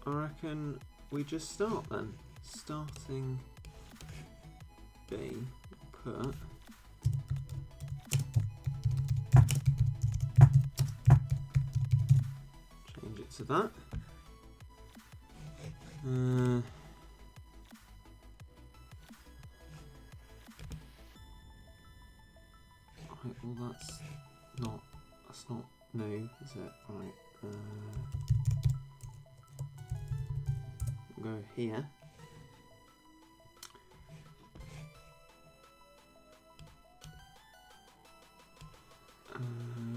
I reckon we just start then. Starting B, put change it to that. Right, well that's not new, is it? Right. We'll go here.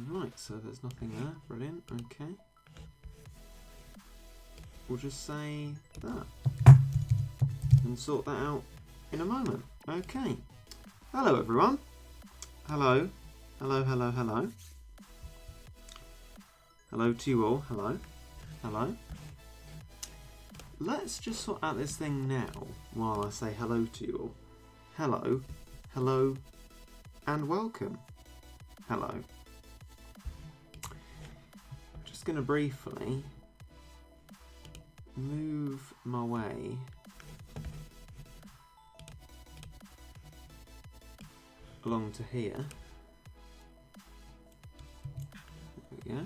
Right, so there's nothing there. Brilliant. Okay. We'll just say that and sort that out in a moment. Okay. Hello, everyone. Hello. Hello, hello, hello. Hello to you all. Hello. Hello. Let's just sort out this thing now while I say hello to you all. Hello. Hello. And welcome. Hello. Just going to briefly move my way along to here. There we go.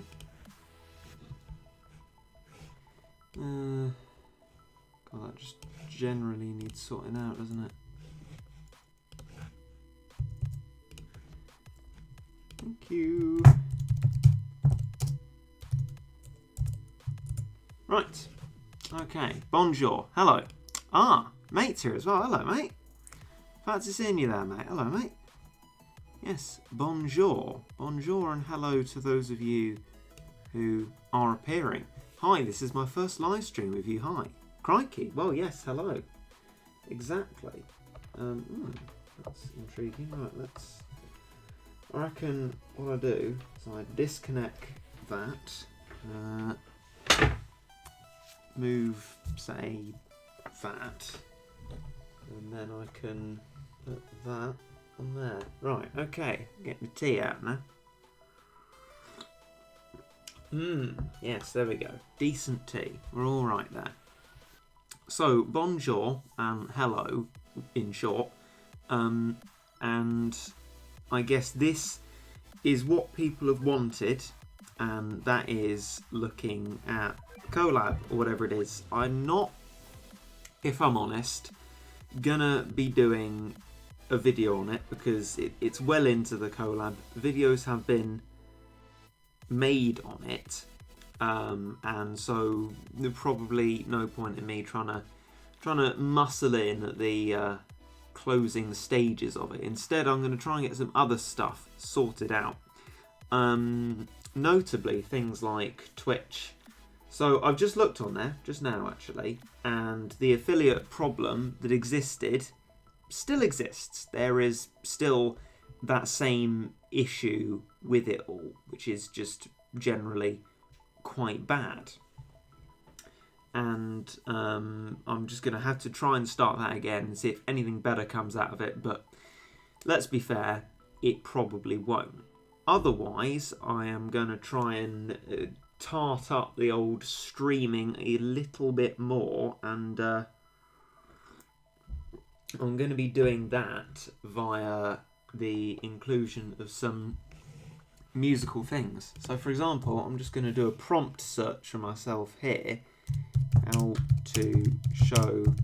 God, that just generally needs sorting out, doesn't it? Thank you. Right. Okay. Bonjour. Hello. Ah, mate's here as well. Hello, mate. Fancy seeing you there, mate. Hello, mate. Yes. Bonjour. Bonjour and hello to those of you who are appearing. Hi, this is my first live stream with you. Hi. Crikey. Well, yes. Hello. Exactly. That's intriguing. Right, let's... I reckon what I do is I disconnect that, move, say, that, and then I can put that on there. Right, okay, get the tea out now. Yes, there we go. Decent tea. We're all right there. So, bonjour and hello, in short, and I guess this is what people have wanted, and that is looking at collab or whatever it is. I'm not, if I'm honest, gonna be doing a video on it because it's well into the collab. Videos have been made on it, and so there's probably no point in me trying to muscle in at the closing stages of it. Instead, I'm going to try and get some other stuff sorted out. Notably, things like Twitch. So I've just looked on there, just now actually, and the affiliate problem that existed still exists. There is still that same issue with it all, which is just generally quite bad. And I'm just going to have to try and start that again and see if anything better comes out of it. But let's be fair, it probably won't. Otherwise, I am going to try and tart up the old streaming a little bit more. And I'm going to be doing that via the inclusion of some musical things. So, for example, I'm just going to do a prompt search for myself here. How to show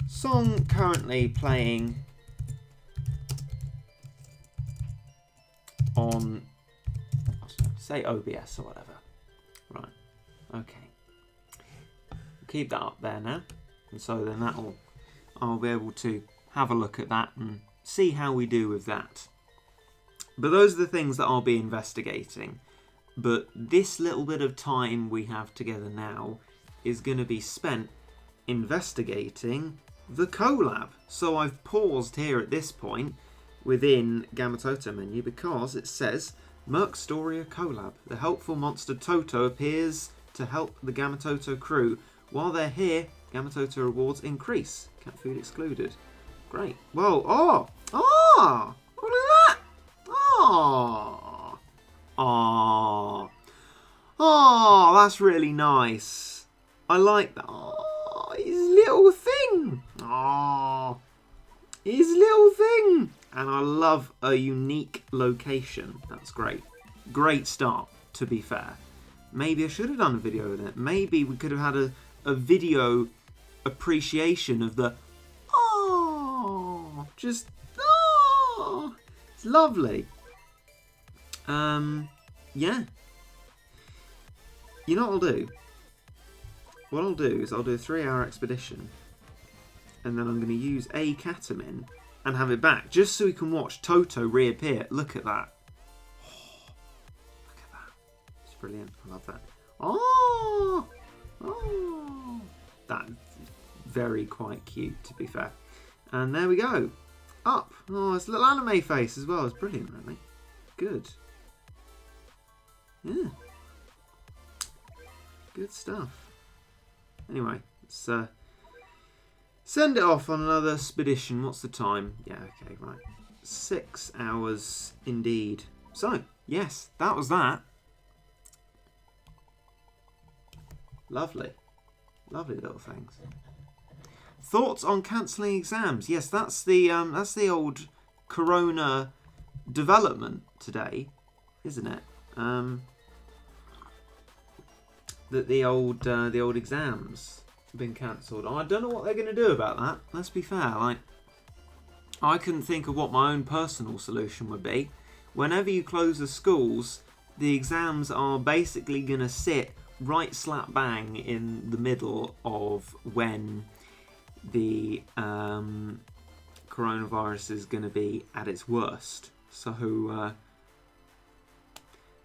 song currently playing on, say, OBS or whatever. Right, okay. Keep that up there now, and so then I'll be able to have a look at that and see how we do with that. But those are the things that I'll be investigating. But this little bit of time we have together now is going to be spent investigating the collab. So I've paused here at this point within Gamatoto menu because it says Merc Storia collab. The helpful monster Toto appears to help the Gamatoto crew. While they're here, Gamatoto rewards increase. Cat food excluded. Great. Whoa. Look at that. Oh, that's really nice. I like that. Oh, his little thing. Oh, his little thing. And I love a unique location. That's great. Great start, to be fair. Maybe I should have done a video with it. Maybe we could have had a video appreciation of the just it's lovely. Yeah. You know what I'll do? What I'll do is I'll do a 3-hour expedition, and then I'm going to use a ketamine and have it back, just so we can watch Toto reappear. Look at that. Oh, look at that. It's brilliant. I love that. Oh, that's very quite cute, to be fair. And there we go. Up. Oh, it's a little anime face as well. It's brilliant, really. Good. Yeah. Good stuff. Anyway, let's send it off on another expedition. What's the time? Yeah, okay, right. 6 hours indeed. So, yes, that was that. Lovely. Lovely little things. Thoughts on cancelling exams? Yes, that's the old Corona development today, isn't it? That the old exams have been cancelled. I don't know what they're going to do about that. Let's be fair. Like, I couldn't think of what my own personal solution would be. Whenever you close the schools, the exams are basically going to sit right slap bang in the middle of when the coronavirus is going to be at its worst. So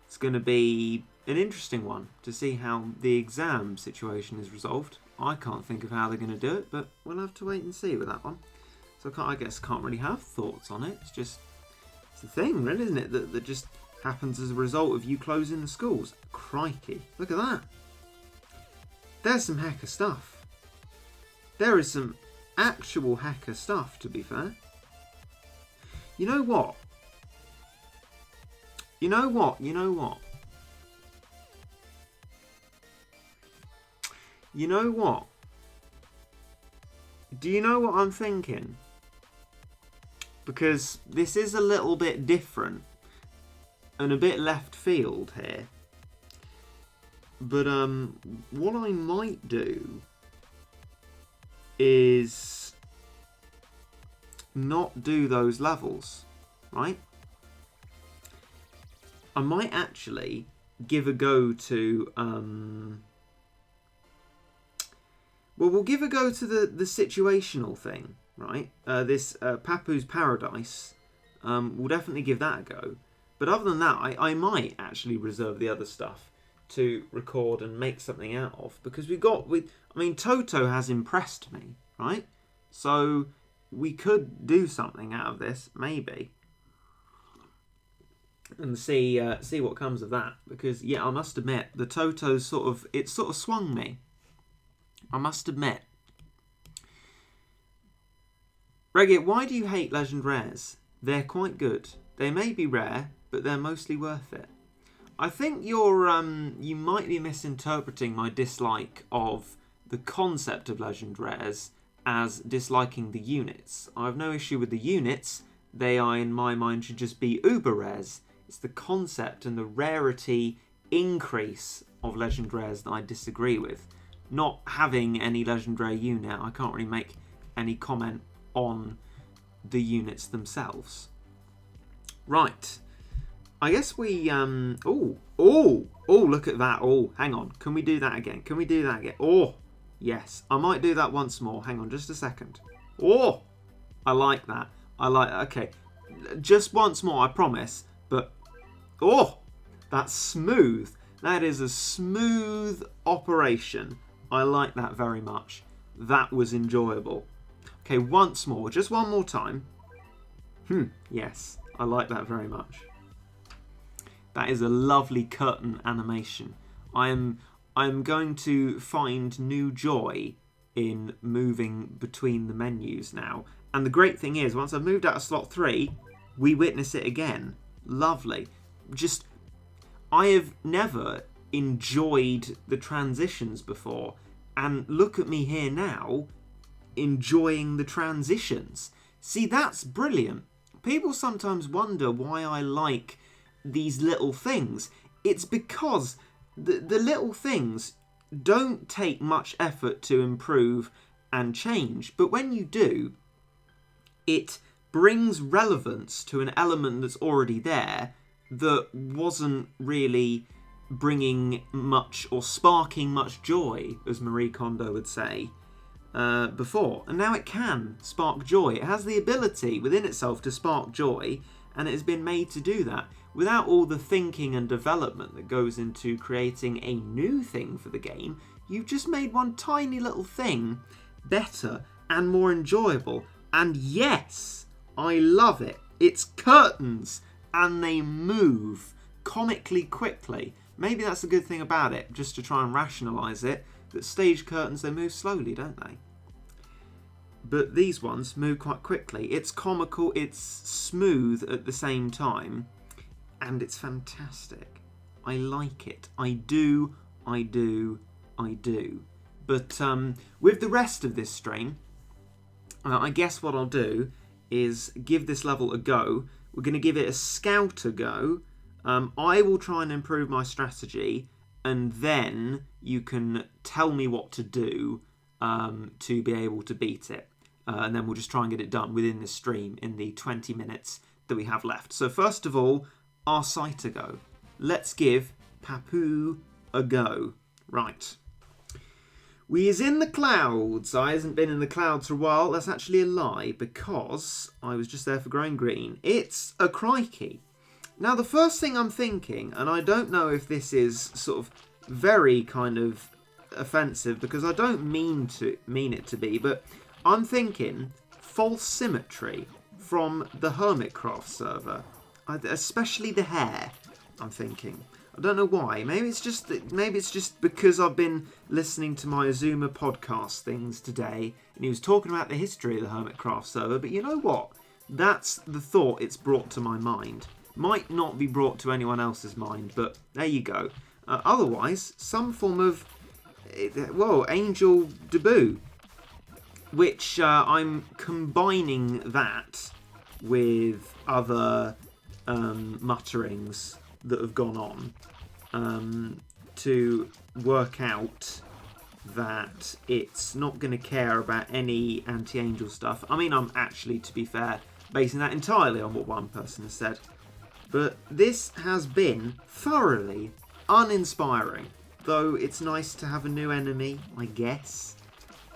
it's going to be an interesting one to see how the exam situation is resolved. I can't think of how they're going to do it, but we'll have to wait and see with that one. So I guess can't really have thoughts on it. It's a thing, really, isn't it? That just happens as a result of you closing the schools. Crikey, look at that. There's some hacker stuff. There is some actual hacker stuff, to be fair. You know what? You know what? You know what? You know what? Do you know what I'm thinking? Because this is a little bit different and a bit left field here. But what I might do is not do those levels, right? I might actually give a go to well, we'll give a go to the situational thing, right? This papp-u's Paradise. We'll definitely give that a go. But other than that, I might actually reserve the other stuff to record and make something out of, because I mean, Toto has impressed me, right? So we could do something out of this, maybe, and see what comes of that. Because yeah, I must admit, the Toto sort of swung me. I must admit. Reggae, why do you hate Legend Rares? They're quite good. They may be rare, but they're mostly worth it. I think you might be misinterpreting my dislike of the concept of Legend Rares as disliking the units. I have no issue with the units. They are, in my mind, should just be uber rares. It's the concept and the rarity increase of Legend Rares that I disagree with. Not having any Legend Rare unit, I can't really make any comment on the units themselves. Right. I guess we, oh, look at that. Oh, hang on. Can we do that again? Can we do that again? Oh, yes. I might do that once more. Hang on just a second. Oh, I like that. Okay. Just once more, I promise. But, oh, that's smooth. That is a smooth operation. I like that very much. That was enjoyable. Okay, once more. Just one more time. Yes. I like that very much. That is a lovely curtain animation. I am going to find new joy in moving between the menus now. And the great thing is, once I've moved out of slot 3, we witness it again. Lovely. I have never enjoyed the transitions before And look at me here now, enjoying the transitions. See, that's brilliant. People sometimes wonder why I like these little things. It's because the little things don't take much effort to improve and change, but when you do, it brings relevance to an element that's already there that wasn't really bringing much or sparking much joy, as Marie Kondo would say, before. And now it can spark joy. It has the ability within itself to spark joy, and it has been made to do that without all the thinking and development that goes into creating a new thing for the game. You've just made one tiny little thing better and more enjoyable. And yes, I love it. It's curtains and they move comically quickly. Maybe that's a good thing about it, just to try and rationalise it, that stage curtains, they move slowly, don't they? But these ones move quite quickly. It's comical, it's smooth at the same time, and it's fantastic. I like it. I do. But with the rest of this stream, I guess what I'll do is give this level a go. We're going to give it a scout a go. I will try and improve my strategy, and then you can tell me what to do to be able to beat it. And then we'll just try and get it done within this stream in the 20 minutes that we have left. So first of all, our sight a go. Let's give papp-u a go. Right. We is in the clouds. I hasn't been in the clouds for a while. That's actually a lie, because I was just there for growing green. It's a crikey. Now, the first thing I'm thinking, and I don't know if this is sort of very kind of offensive, because I don't mean it to be, but I'm thinking false symmetry from the Hermitcraft server, especially the hair. I'm thinking. I don't know why. Maybe it's just because I've been listening to my Azuma podcast things today, and he was talking about the history of the Hermitcraft server. But you know what? That's the thought it's brought to my mind. Might not be brought to anyone else's mind, but there you go. Otherwise, some form of angel debut, which I'm combining that with other mutterings that have gone on to work out that it's not going to care about any anti-angel stuff. I mean, I'm actually, to be fair, basing that entirely on what one person has said. But this has been thoroughly uninspiring, though it's nice to have a new enemy, I guess.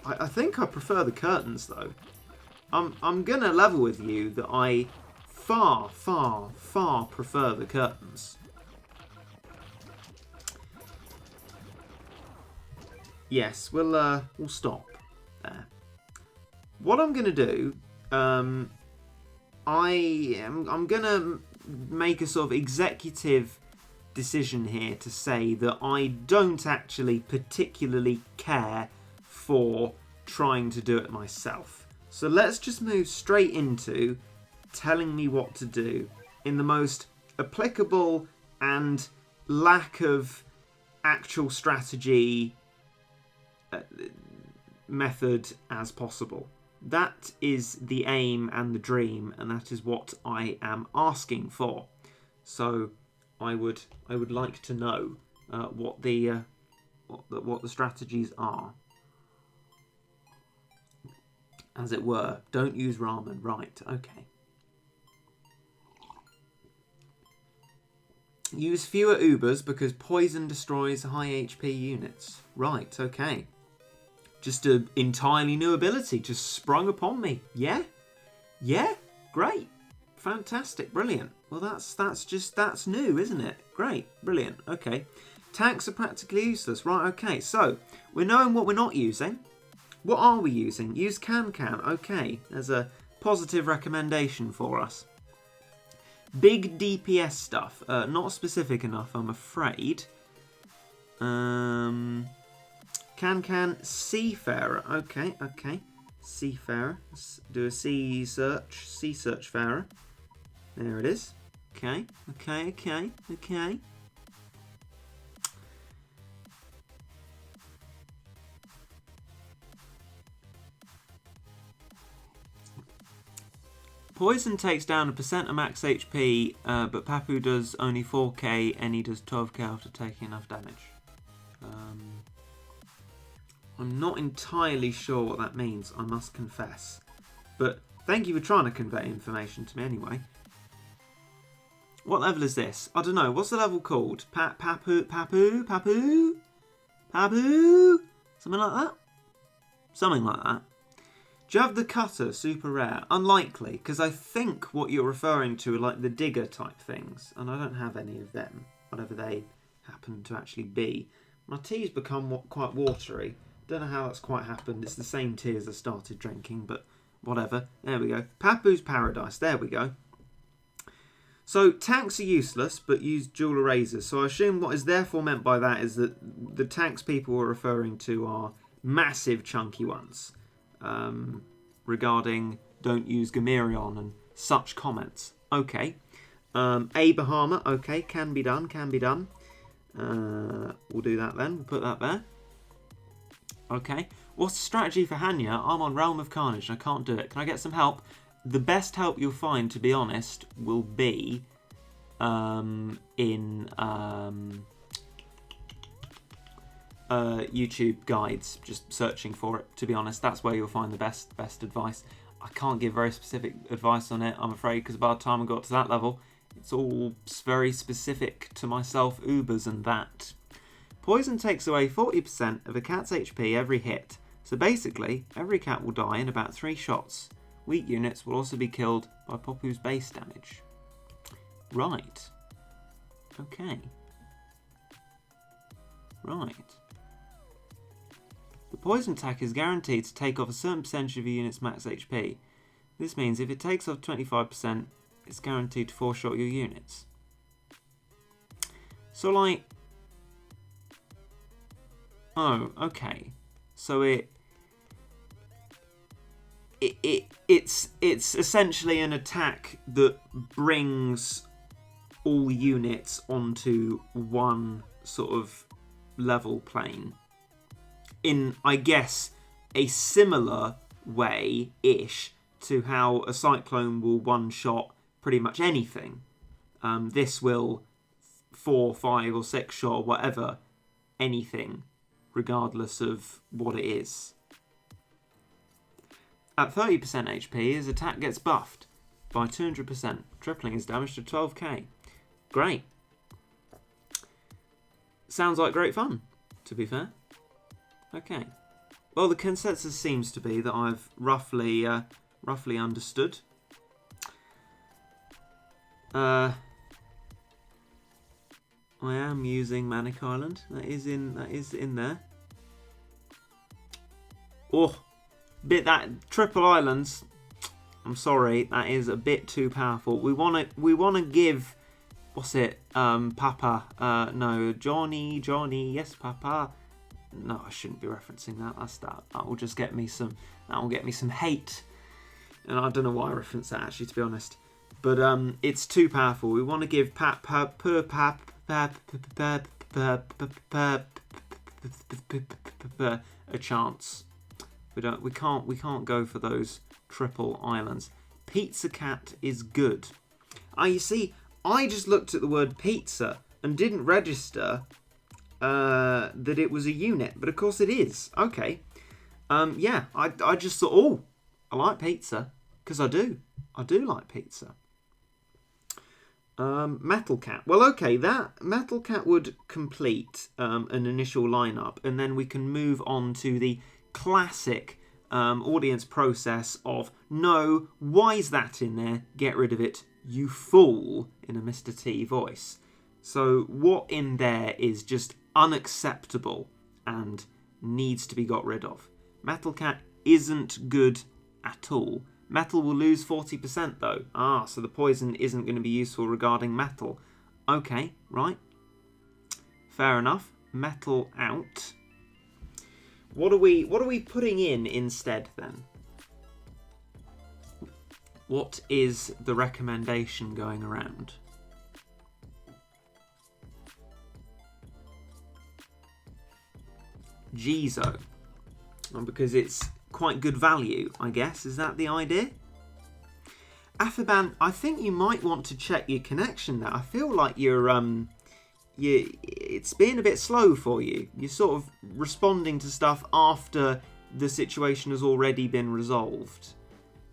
I think I prefer the curtains, though. I'm going to level with you that I far prefer the curtains. Yes, we'll stop there. What I'm going to do, I'm going to make a sort of executive decision here to say that I don't actually particularly care for trying to do it myself. So let's just move straight into telling me what to do in the most applicable and lack of actual strategy method as possible. That is the aim and the dream, and that is what I am asking for. So I would like to know what the strategies are, as it were. Don't use ramen, right? Okay. Use fewer Ubers because poison destroys high HP units. Right, okay. Just an entirely new ability just sprung upon me. Yeah? Yeah? Great. Fantastic. Brilliant. Well, that's new, isn't it? Great. Brilliant. Okay. Tanks are practically useless. Right, okay. So, we're knowing what we're not using. What are we using? Use can. Okay. There's a positive recommendation for us. Big DPS stuff. Not specific enough, I'm afraid. Can Seafarer. Okay. Seafarer. Let's do a sea search farer. There it is. Okay. Poison takes down 1% of max HP, but papp-u does only 4k and he does 12k after taking enough damage. I'm not entirely sure what that means, I must confess. But thank you for trying to convey information to me anyway. What level is this? I don't know. What's the level called? Papp-u? Something like that? Something like that. Do you have the cutter? Super rare. Unlikely, because I think what you're referring to are like the digger type things, and I don't have any of them, whatever they happen to actually be. My tea's become quite watery. Don't know how that's quite happened. It's the same tea as I started drinking, but whatever. There we go. Papp-u's Paradise. There we go. So, tanks are useless, but use dual erasers. So I assume what is therefore meant by that is that the tanks people were referring to are massive chunky ones. Regarding don't use Gamerion and such comments. Okay. A Bahama. Okay, can be done, can be done. We'll do that then. We'll put that there. Okay. What's the strategy for Hanya? I'm on Realm of Carnage and I can't do it. Can I get some help? The best help you'll find, to be honest, will be in YouTube guides, just searching for it. To be honest, that's where you'll find the best advice. I can't give very specific advice on it, I'm afraid, because by the time I got to that level, it's all very specific to myself, Ubers and that. Poison takes away 40% of a cat's HP every hit, so basically, every cat will die in about 3 shots. Weak units will also be killed by papp-u's base damage. Right. Okay. Right. The poison attack is guaranteed to take off a certain percentage of a unit's max HP. This means if it takes off 25%, it's guaranteed to 4-shot your units. So like... Oh, okay. So it's essentially an attack that brings all units onto one sort of level plane. In, I guess, a similar way-ish to how a cyclone will one-shot pretty much anything. This will 4, 5 or 6 shot, whatever, anything, regardless of what it is. At 30% HP, his attack gets buffed by 200%, tripling his damage to 12k. Great. Sounds like great fun, to be fair. Okay. Well, the consensus seems to be that I've roughly understood. I am using Manic Island. That is in there. Oh, that triple islands. I'm sorry, that is a bit too powerful. We wanna give, what's it? Papa. No, Johnny. Yes, Papa. No, I shouldn't be referencing that. That's that. That will just get me some. That will get me some hate. And I don't know why I referenced that actually, to be honest. But it's too powerful. We want to give a chance. We can't go for those triple islands. Pizza Cat is good. You see, I just looked at the word pizza and didn't register that it was a unit, but of course it is. Okay. Yeah, I just thought, oh, I like pizza, because I do like pizza. Metal Cat. Well, okay, that Metal Cat would complete an initial lineup, and then we can move on to the classic audience process of, no, why's that in there? Get rid of it, you fool, in a Mr. T voice. So what in there is just unacceptable and needs to be got rid of? Metal Cat isn't good at all. Metal will lose 40% though. So the poison isn't going to be useful regarding metal. Okay, right. Fair enough. Metal out. What are we putting in instead then? What is the recommendation going around? Jizo. Because it's quite good value, I guess. Is that the idea? Afaban, I think you might want to check your connection there. I feel like it's being a bit slow for you. You're sort of responding to stuff after the situation has already been resolved.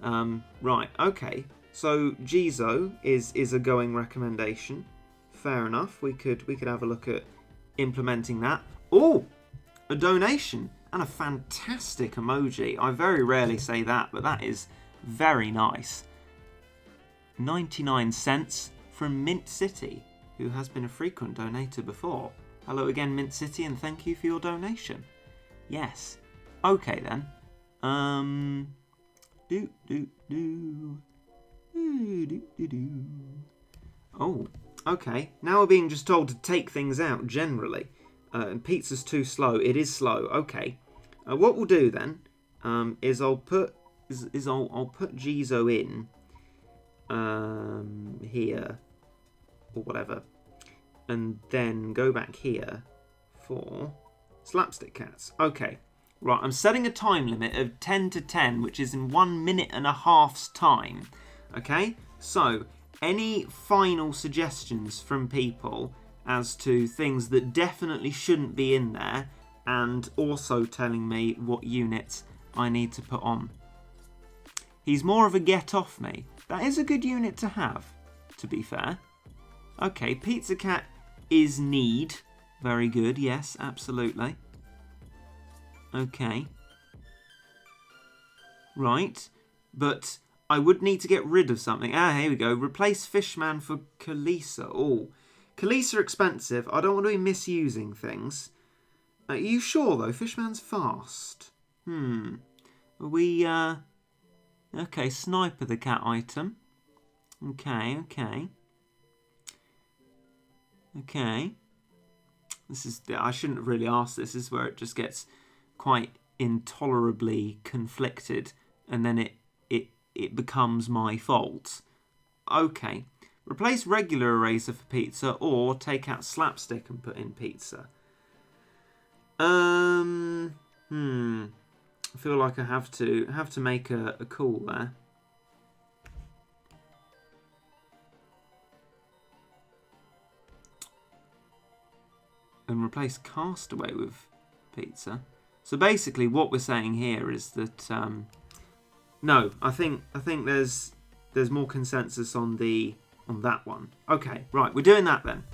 Right, okay. So Gizo is a going recommendation. Fair enough. We could have a look at implementing that. Oh, a donation and a fantastic emoji. I very rarely say that, but that is very nice. 99 cents from Mint City, who has been a frequent donator before. Hello again, Mint City, and thank you for your donation. Yes. Okay then. Oh, okay. Now we're being just told to take things out generally. And pizza's too slow. It is slow. Okay. What we'll do then is I'll put Gizo in here or whatever, and then go back here for slapstick cats. Okay. Right, I'm setting a time limit of 10 to 10, which is in 1 minute and a half's time. Okay, so any final suggestions from people as to things that definitely shouldn't be in there, and also telling me what units I need to put on. He's more of a get off me. That is a good unit to have, to be fair. Okay, Pizza Cat is need. Very good, yes, absolutely. Okay. Right. But I would need to get rid of something. Ah, here we go. Replace Fishman for Kalisa. Oh. Kalisa expensive. I don't want to be misusing things. Are you sure, though? Fishman's fast. Are we, Okay, Sniper the cat item. Okay. This is... I shouldn't really ask this. This is where it just gets quite intolerably conflicted, and then it becomes my fault. Okay. Replace regular eraser for pizza, or take out slapstick and put in pizza. I feel like I have to make a call there. And replace Castaway with pizza. So basically, what we're saying here is that no, I think there's more consensus on that one. Okay, right, we're doing that then.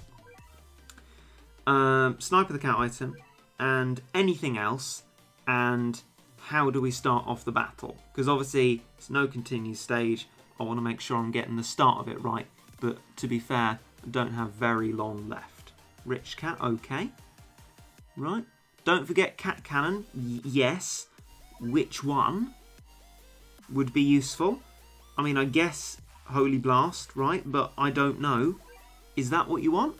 Sniper the cat item, and anything else, and how do we start off the battle? Because obviously it's no continue stage. I want to make sure I'm getting the start of it right. But to be fair, I don't have very long left. Rich cat, okay. Right. Don't forget cat cannon. Yes. Which one would be useful? I mean, I guess Holy Blast, right? But I don't know. Is that what you want?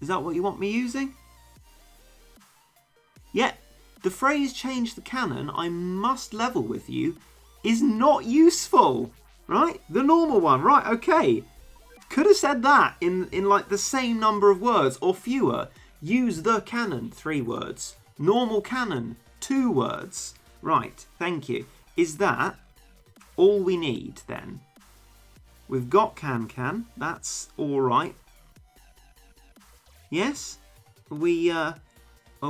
Is that what you want me using? Yeah. The phrase change the cannon, I must level with you, is not useful. Right? The normal one. Right, okay. Could have said that in like the same number of words or fewer. Use the cannon, 3 words. Normal cannon, 2 words. Right, thank you. Is that all we need then? We've got can. That's all right. Yes? Are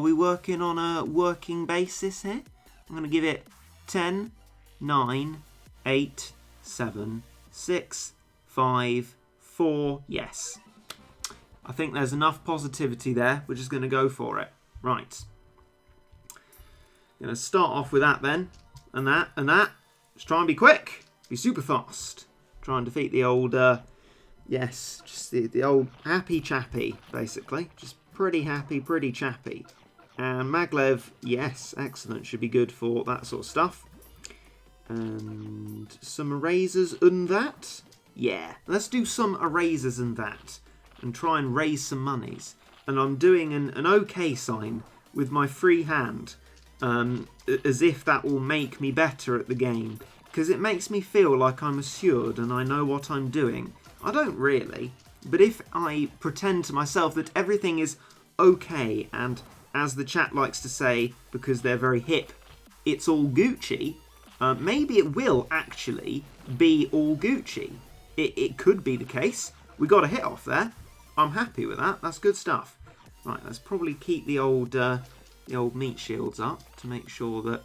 we working on a working basis here? I'm going to give it 10, 9, 8, 7, 6, 5, 4. Yes. I think there's enough positivity there. We're just going to go for it. Right. Going to start off with that then. And that. Just try and be quick. Be super fast. Try and defeat the old, yes, just the old happy chappy, basically. Just pretty happy, pretty chappy. And Maglev, yes, excellent. Should be good for that sort of stuff. And some erasers and that. Yeah, let's do some erasers and that. And try and raise some monies. And I'm doing an okay sign with my free hand. As if that will make me better at the game. Because it makes me feel like I'm assured and I know what I'm doing. I don't really. But if I pretend to myself that everything is okay and, as the chat likes to say, because they're very hip, it's all Gucci, maybe it will actually be all Gucci. It could be the case. We got a hit off there. I'm happy with that. That's good stuff. Right, let's probably keep the old meat shields up to make sure that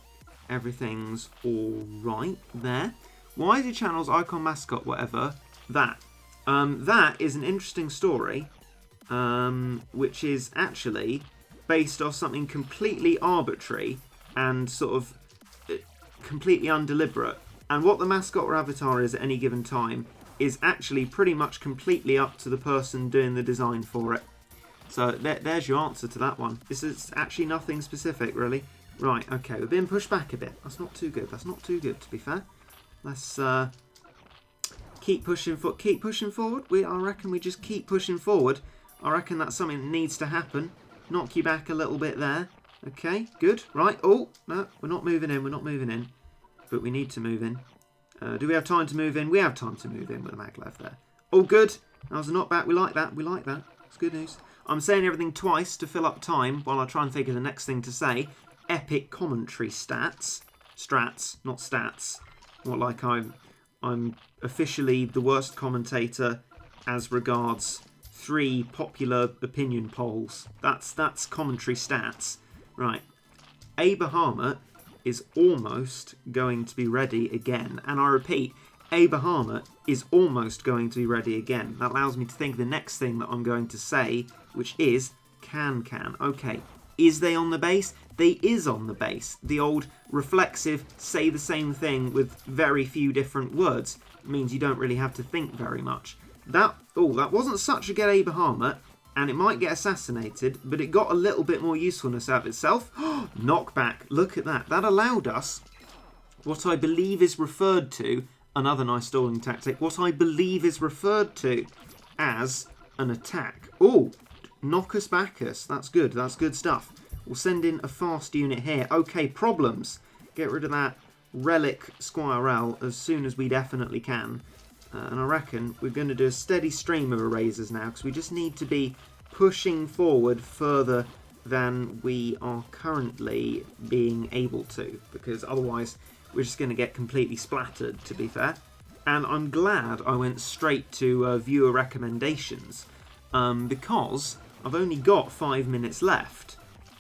everything's all right there. Why is your channel's icon, mascot, whatever, that? That is an interesting story, which is actually based off something completely arbitrary and sort of completely undeliberate. And what the mascot or avatar is at any given time is actually pretty much completely up to the person doing the design for it. So there's your answer to that one. This is actually nothing specific, really. Right, okay, we're being pushed back a bit. That's not too good. That's not too good, to be fair. Let's keep pushing forward. I reckon we just keep pushing forward. I reckon that's something that needs to happen. Knock you back a little bit there. Okay, good. Right. Oh, no, we're not moving in. We're not moving in. But we need to move in. Do we have time to move in? We have time to move in with the maglev there. Oh, good. That was a knockback. We like that. We like that. It's good news. I'm saying everything twice to fill up time while I try and think of the next thing to say. Epic commentary stats. Strats, not stats. Not like I'm officially the worst commentator as regards 3 popular opinion polls. That's commentary stats. Right. A Bahamut is almost going to be ready again. And I repeat, A Bahamut is almost going to be ready again. That allows me to think the next thing that I'm going to say, which is can. Okay. Is they on the base? They is on the base. The old reflexive say the same thing with very few different words. It means you don't really have to think very much. That wasn't such a good A Bahamut, and it might get assassinated, but it got a little bit more usefulness out of itself. Knockback, look at that. That allowed us what I believe is referred to, another nice stalling tactic, what I believe is referred to as an attack. Oh, Knockus Bacchus, that's good stuff. We'll send in a fast unit here. Okay, problems. Get rid of that relic Squirrel as soon as we definitely can. And I reckon we're going to do a steady stream of erasers now, because we just need to be pushing forward further than we are currently being able to, because otherwise we're just going to get completely splattered, to be fair. And I'm glad I went straight to viewer recommendations, because I've only got 5 minutes left.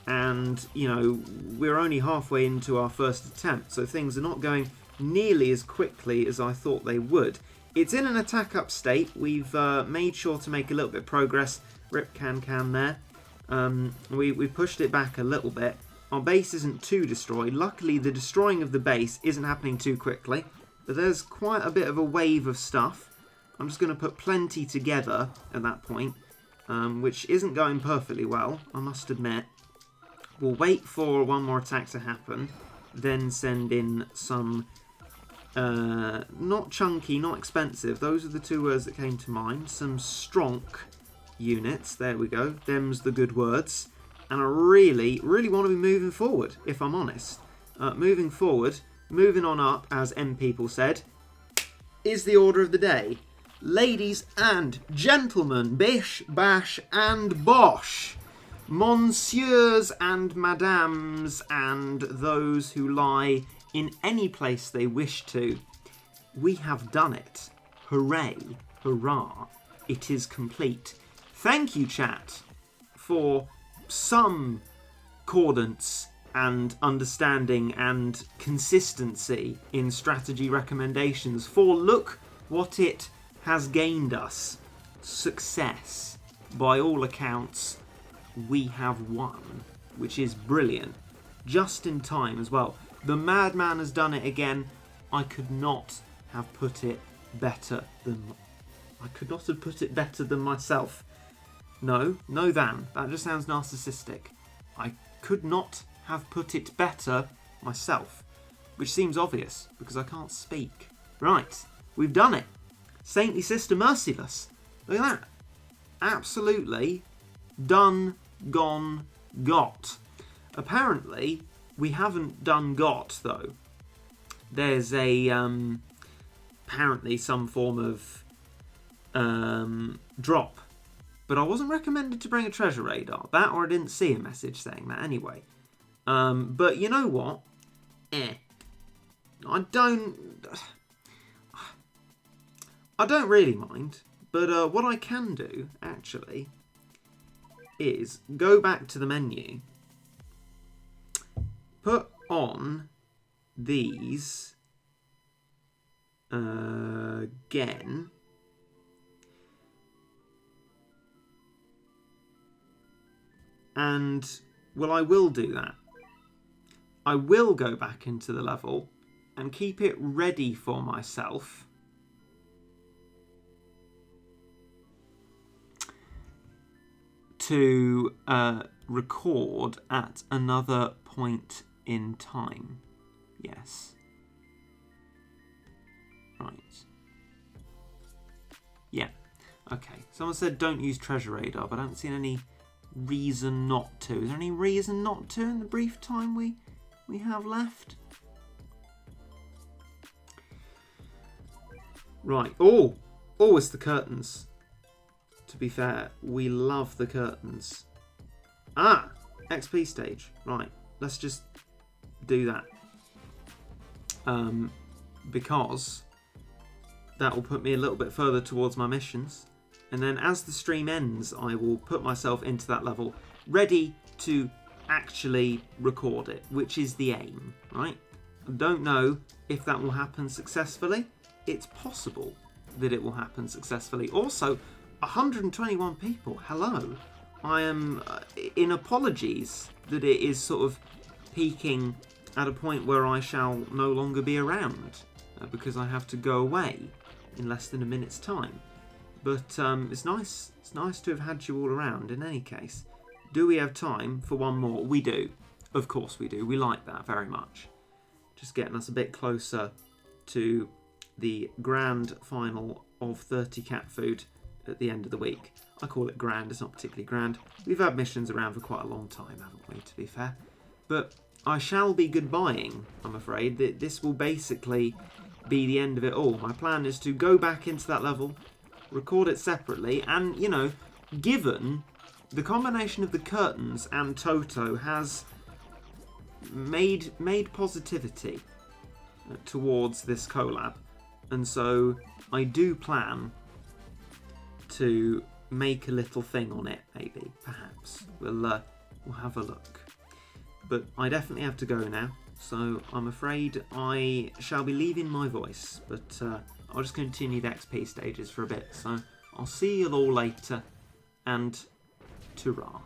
And, you know, we're only halfway into our first attempt, so things are not going nearly as quickly as I thought they would. It's in an attack up state. We've made sure to make a little bit of progress. Rip can there. We pushed it back a little bit. Our base isn't too destroyed. Luckily, the destroying of the base isn't happening too quickly. But there's quite a bit of a wave of stuff. I'm just going to put plenty together at that point, which isn't going perfectly well, I must admit. We'll wait for one more attack to happen, then send in some, not chunky, not expensive, those are the 2 words that came to mind, some stronk units, there we go, them's the good words, and I really want to be moving forward, if I'm honest. Moving forward, moving on up, as M people said, is the order of the day. Ladies and gentlemen, bish, bash and bosh. Monsieurs and madams and those who lie in any place they wish to, we have done it. Hooray, hurrah, it is complete. Thank you, chat, for some accordance and understanding and consistency in strategy recommendations, for look what it has gained us. Success. By all accounts, we have won, which is brilliant. Just in time as well. The madman has done it again. I could not have put it better than myself. No, that just sounds narcissistic. I could not have put it better myself, which seems obvious because I can't speak. Right, we've done it. Saintly Sister Merciless. Look at that. Absolutely done, gone, got. Apparently, we haven't done got, though. There's a, apparently some form of drop. But I wasn't recommended to bring a treasure radar. That, or I didn't see a message saying that anyway. But you know what? I don't really mind, but what I can do, actually, is go back to the menu, put on these again, and, well, I will do that. I will go back into the level and keep it ready for myself to record at another point in time. Yes. Right. Yeah. Okay. Someone said don't use treasure radar, but I haven't seen any reason not to. Is there any reason not to in the brief time we have left? Right. Oh, it's the curtains. To be fair, we love the curtains. Ah, XP stage. Right. Let's just do that. Because that will put me a little bit further towards my missions. And then as the stream ends, I will put myself into that level, ready to actually record it, which is the aim, right? I don't know if that will happen successfully. It's possible that it will happen successfully. Also, 121 people, hello. I am in apologies that it is sort of peaking at a point where I shall no longer be around because I have to go away in less than a minute's time. But it's nice to have had you all around in any case. Do we have time for one more? We do. Of course we do. We like that very much. Just getting us a bit closer to the grand final of 30 cat food at the end of the week. I call it grand, it's not particularly grand. We've had missions around for quite a long time, haven't we, to be fair? But I shall be goodbying, I'm afraid. This will basically be the end of it all. My plan is to go back into that level, record it separately, and, you know, given the combination of the curtains and Toto has made positivity towards this collab, and so I do plan to make a little thing on it, maybe, perhaps. We'll have a look. But I definitely have to go now, so I'm afraid I shall be leaving my voice, but I'll just continue the XP stages for a bit, so I'll see you all later, and ta-ra.